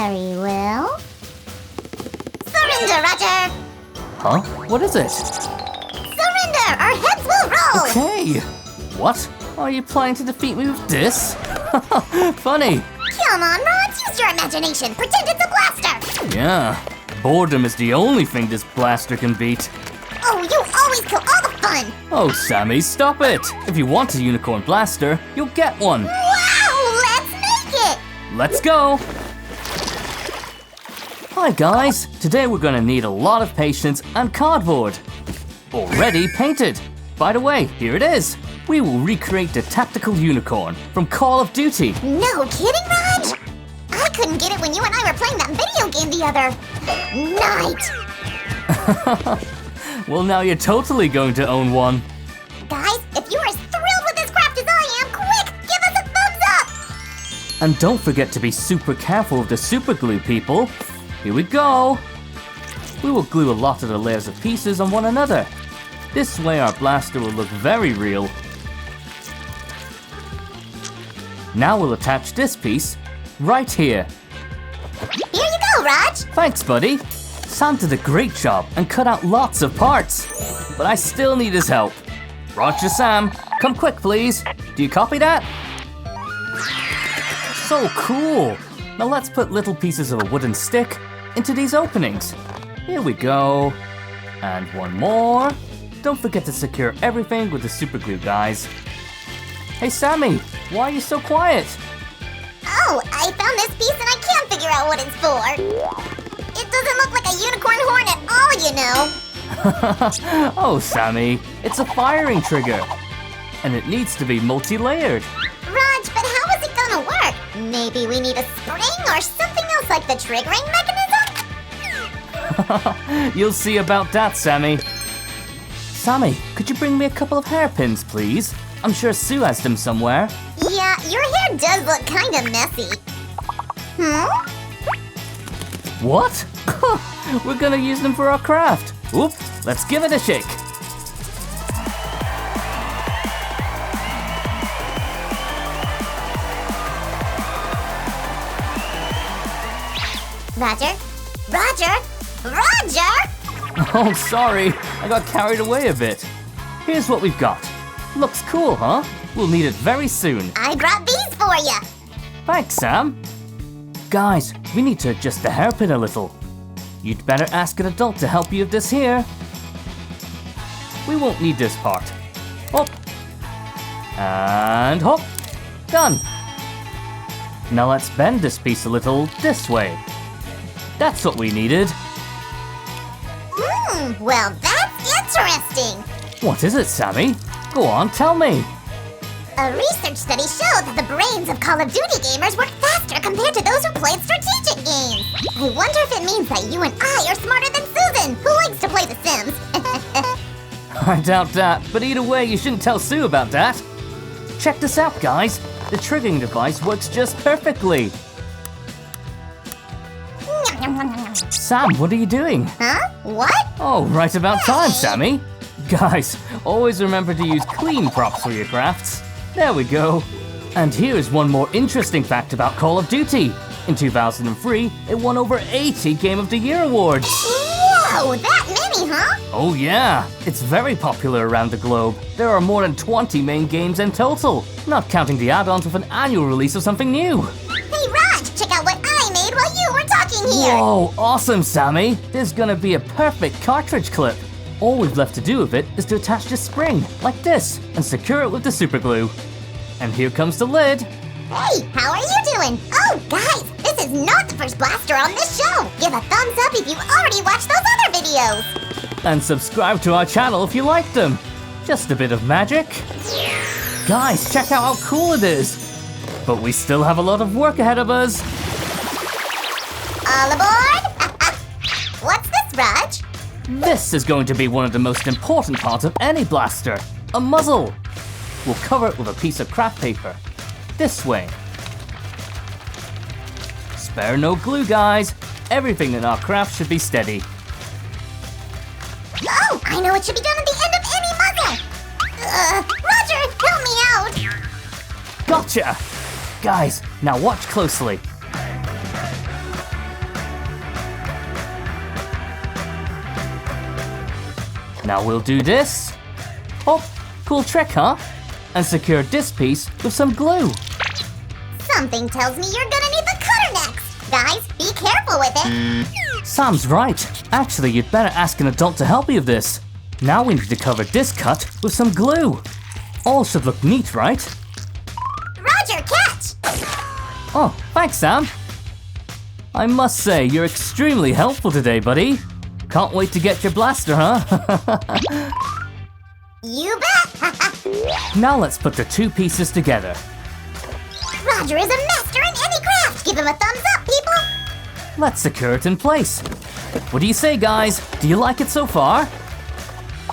Very well. Surrender, Roger! Huh? What is it? Surrender! Our heads will roll! Okay. What? Are you planning to defeat me with this? Funny. Come on, Rod, use your imagination. Pretend it's a blaster! Yeah. Boredom is the only thing this blaster can beat. Oh, you always kill all the fun! Oh, Sammy, stop it! If you want a unicorn blaster, you'll get one. Wow, let's make it! Let's go! Hi guys, today we're gonna need a lot of patience and cardboard. Already painted. By the way, here it is. We will recreate the tactical unicorn from Call of Duty. No kidding, Raj? I couldn't get it when you and I were playing that video game the other night. Well, now you're totally going to own one. Guys, if you're as thrilled with this craft as I am, quick, give us a thumbs up! And don't forget to be super careful with the super glue, people. Here we go. We will glue a lot of the layers of pieces on one another. This way our blaster will look very real. Now we'll attach this piece right here. Here you go, Raj! Thanks, buddy. Sam did a great job and cut out lots of parts. But I still need his help. Roger, Sam. Come quick, please. Do you copy that? So cool. Now let's put little pieces of a wooden stick into these openings. Here we go. And one more. Don't forget to secure everything with the super glue, guys. Hey, Sammy, why are you so quiet? Oh, I found this piece and I can't figure out what it's for. It doesn't look like a unicorn horn at all, you know. Oh, Sammy, it's a firing trigger. And it needs to be multi-layered. Raj, but how is it gonna work? Maybe we need a spring or something else like the triggering mechanism? You'll see about that, Sammy. Sammy, could you bring me a couple of hairpins, please? I'm sure Sue has them somewhere. Yeah, your hair does look kinda messy. What? We're gonna use them for our craft. Oop, let's give it a shake. Roger? Roger? Roger? Oh, sorry, I got carried away a bit. Here's what we've got. Looks cool, huh? We'll need it very soon. I brought these for you. Thanks, Sam. Guys, we need to adjust the hairpin a little. You'd better ask an adult to help you with this here. We won't need this part. Hop. And hop. Done. Now let's bend this piece a little this way. That's what we needed. Well, that's interesting. What is it, Sammy? Go on, tell me. A research study showed that the brains of Call of Duty gamers work faster compared to those who played strategic games. I wonder if it means that you and I are smarter than Susan, who likes to play The Sims. I doubt that, but either way, you shouldn't tell Sue about that. Check this out, guys. The triggering device works just perfectly. Sam, what are you doing? Huh? What? Oh, right about time, Sammy. Guys, always remember to use clean props for your crafts. There we go. And here's one more interesting fact about Call of Duty. In 2003, it won over 80 Game of the Year awards. Whoa, that many, huh? Oh yeah, it's very popular around the globe. There are more than 20 main games in total, not counting the add-ons with an annual release of something new. Hey Raj, check out what I made while you were talking here. Whoa, awesome, Sammy. This is gonna be a perfect cartridge clip. All we've left to do with it is to attach this spring, like this, and secure it with the super glue. And here comes the lid. Hey, how are you doing? Oh, guys, this is not the first blaster on this show. Give a thumbs up if you've already watched those other videos. And subscribe to our channel if you like them. Just a bit of magic. Guys, check out how cool it is. But we still have a lot of work ahead of us. All aboard? What's this, Raj? This is going to be one of the most important parts of any blaster, a muzzle. We'll cover it with a piece of craft paper. This way. Spare no glue, guys. Everything in our craft should be steady. Oh, I know it should be done at the end of any muzzle. Roger, help me out. Gotcha! Guys, now watch closely. Now we'll do this. Oh, cool trick, huh? And secure this piece with some glue. Something tells me you're gonna need the cutter next. Guys, be careful with it. Sam's right. Actually, you'd better ask an adult to help you with this. Now we need to cover this cut with some glue. All should look neat, right? Roger, catch! Oh, thanks, Sam. I must say, you're extremely helpful today, buddy. Can't wait to get your blaster, huh? You bet! Now let's put the two pieces together. Roger is a master in any craft! Give him a thumbs up, people! Let's secure it in place. What do you say, guys? Do you like it so far?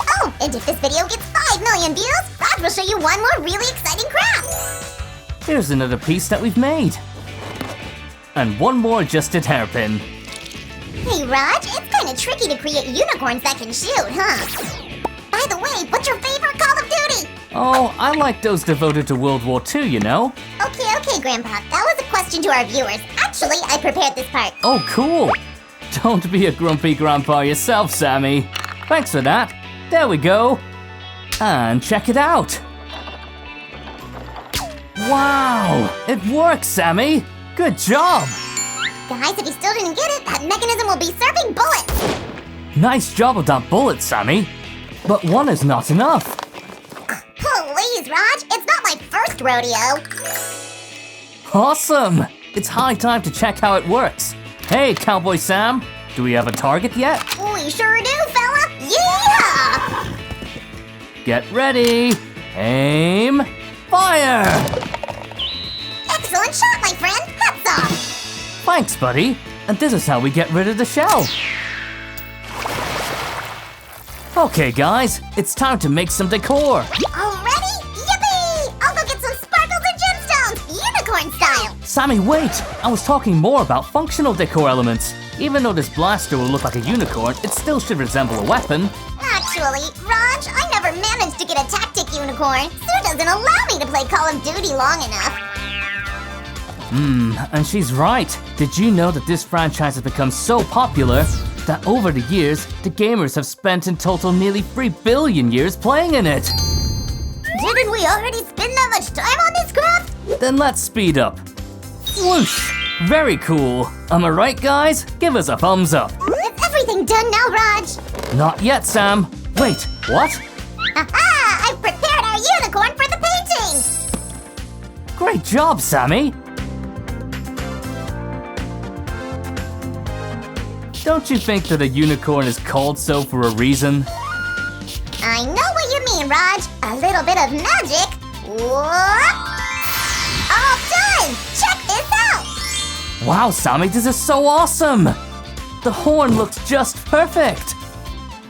Oh, and if this video gets 5 million views, Raj will show you one more really exciting craft! Here's another piece that we've made. And one more adjusted hairpin. Hey, Raj, it's kinda tricky to create unicorns that can shoot, huh? By the way, what's your favorite Call of Duty? Oh, I like those devoted to World War II, you know? Okay, Grandpa, that was a question to our viewers. Actually, I prepared this part. Oh, cool. Don't be a grumpy grandpa yourself, Sammy. Thanks for that. There we go. And check it out. Wow, it works, Sammy. Good job. Guys, if you still didn't get it, that mechanism will be serving bullets. Nice job with that bullet, Sammy. But one is not enough. Please, Raj, it's not my first rodeo. Awesome. It's high time to check how it works. Hey, Cowboy Sam, do we have a target yet? We sure do, fella. Yeah! Get ready. Aim. Fire! Excellent shot, my friend. Hats off. Thanks, buddy. And this is how we get rid of the shell. Okay, guys, it's time to make some decor. Already? Yippee! I'll go get some sparkles and gemstones, unicorn style. Sammy, wait! I was talking more about functional decor elements. Even though this blaster will look like a unicorn, it still should resemble a weapon. Actually, Raj, I never managed to get a tactic unicorn. Sue doesn't allow me to play Call of Duty long enough. And she's right. Did you know that this franchise has become so popular that over the years, the gamers have spent in total nearly 3 billion years playing in it? Didn't we already spend that much time on this craft? Then let's speed up. Whoosh! Very cool. Am I right, guys? Give us a thumbs up. Is everything done now, Raj? Not yet, Sam. Wait, what? Aha! I've prepared our unicorn for the painting! Great job, Sammy. Don't you think that a unicorn is called so for a reason? I know what you mean, Raj. A little bit of magic. Whoop! All done! Check this out! Wow, Sammy, this is so awesome! The horn looks just perfect!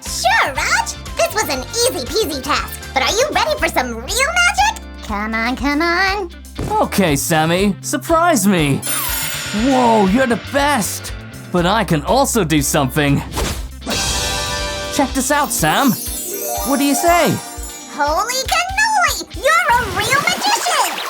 Sure, Raj! This was an easy peasy task, but are you ready for some real magic? Come on, come on. Okay, Sammy, surprise me! Whoa, you're the best! But I can also do something! Check this out, Sam! What do you say? Holy cannoli! You're a real magician!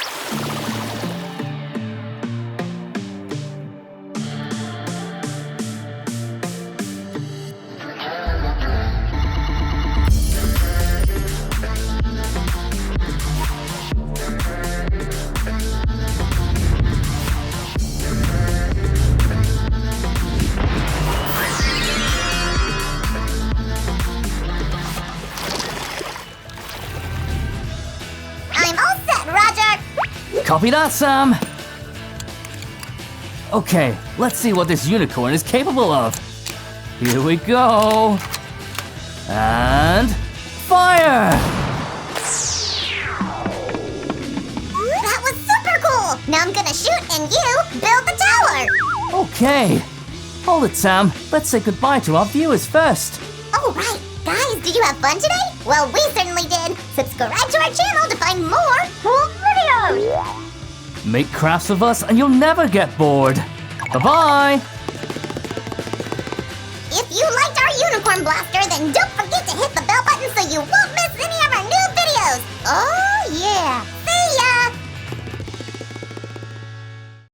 Copy that, Sam! Okay, let's see what this unicorn is capable of. Here we go! And... fire! That was super cool! Now I'm gonna shoot and you build the tower! Okay. Hold it, Sam. Let's say goodbye to our viewers first. Oh, right. Guys, did you have fun today? Well, we certainly did. Subscribe to our channel to find more cool videos. Make crafts with us and you'll never get bored. Bye-bye. If you liked our unicorn blaster, then don't forget to hit the bell button so you won't miss